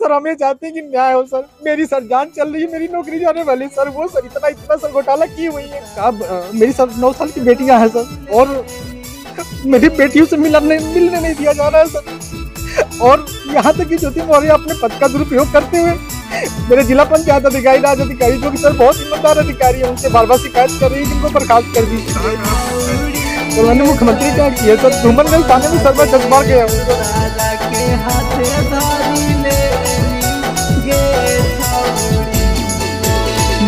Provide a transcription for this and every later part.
Sir हमें चाहते हैं कि न्याय हो सर। मेरी सर जान चल रही है, मेरी नौकरी जाने वाली सर। वो सर इतना सर घोटाला की हुई है। अब मेरी सर 9 साल की बेटियां हैं सर, और मेरी बेटियों से मिलने नहीं दिया जा रहा है सर। और यहाँ तक कि ज्योति मौर्य अपने पद का दुरुपयोग करते हुए मेरे जिला पंचायत अधिकारी, राज अधिकारी, जो कि सर बहुत ईमानदार अधिकारी है, उनसे बार-बार शिकायत कर रही है कि इनको बर्खास्त कर दीजिए। और मैंने मुख्यमंत्री क्या किया सर, धूमनगंज थाने में सर मैं 10 बार गया हूँ।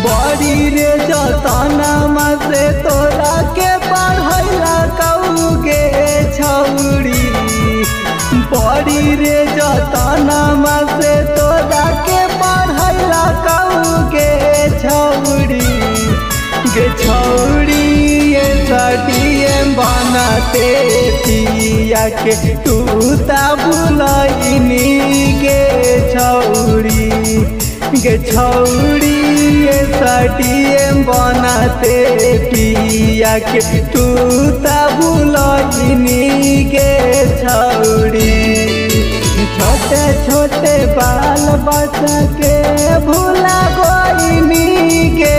बड़ी रे जतनमा से तोरा के पढ़ैला कौगे छौरी, बड़ी रे जतनमा से तोरा के पढ़ैला कौगे छौरी। गे छौरी ये सडीएम बनाते पिया के तू ता बुलाइनी गे छौरी। गे छौरी ये सडीएम बनाते पिया के तू ता बुलाइनी गे छौरी। छोटे छोटे बाल बच्चा के भूला गोइनी गे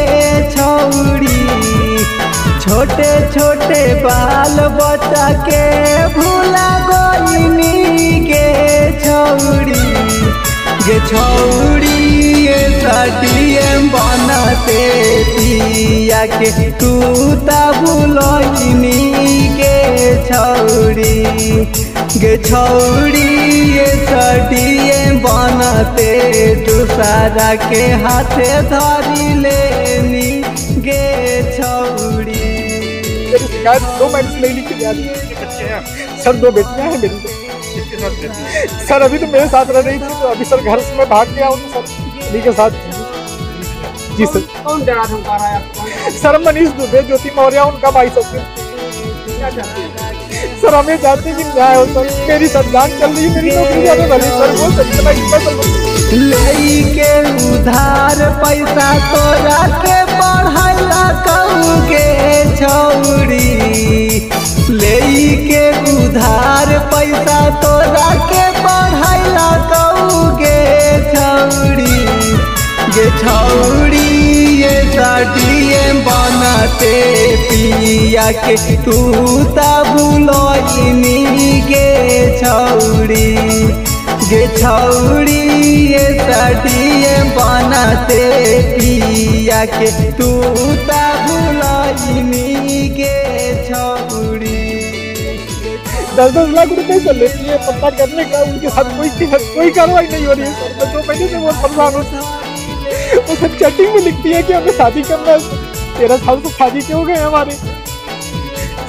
छौरी। छोटे छोटे बाल बच्चा के भूला गोइनी गे छौरी। गे छौरी ये सडीएम बनाते पिया के तू ता बुलाइनी गे छौरी। गे छौरी ये सडीएम बनाते दूसरा के हाथे धरी लेनी गे छौरी। मेरी शिकायत 2 महीने से नहीं लिखी जा रही है सर। 2 बेटियां हैं मेरी सर। अभी तो मेरे साथ रह रही थी, तो अभी सर घर से मैं भाग गया हूँ तो सर उन्हीं के साथ। जी सर। कौन डरा धमका रहा है आपको? सर मनीष दुबे, ज्योति मौर्य, उनका भाई सब। सर हमें चाहते हैं कि न्याय हो सर। मेरी सर जान चल रही है, मेरी नौकरी जाने वाली सर। वो सर लेके उधार पैसा तोरा के पढ़ैला कौगे छौरी। लेके उधार पैसा तोरा के पढ़ैला कौगे छौरी। गे छौरी ये सडीएम बनाते पिया के तू ता बुलाइनी गे छौरी। गे छौरी ये सडीएम बनाते पिया के तू ता बुलाइनी गे छौरी। 10-10 लाख रुपए से लेती है पता करने का, उनके साथ कोई कार्रवाई नहीं हो रही है सर। मैं 2 महीने से बहुत परेशान हूँ। वो सब चैटिंग में लिखती है कि हमें शादी करना है। 13 साल से शादी के हो गए हमारे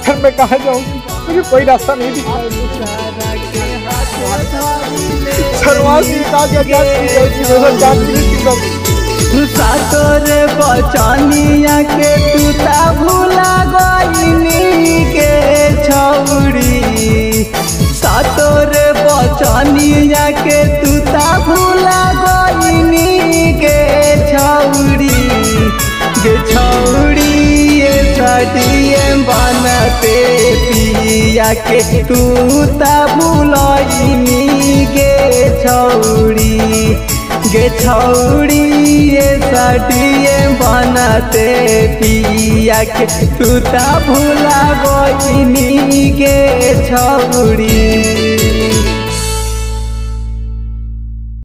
सर। मैं कहाँ जाऊँ, मुझे कोई रास्ता नहीं दिख रहा सर। वहाँ से सातोर बचनिया के तू ता भूला गोइनी गे छौरी। सातोर बचनिया के तू ता भूला गोइनी गे छौरी। गे छौरी ये सडीएम बनाते पिया के तू ता बुलाइनी गे छौरी। गे छौरी ये सडीएम बनाते पिया के तू ता भूला गोइनी गे छौरी।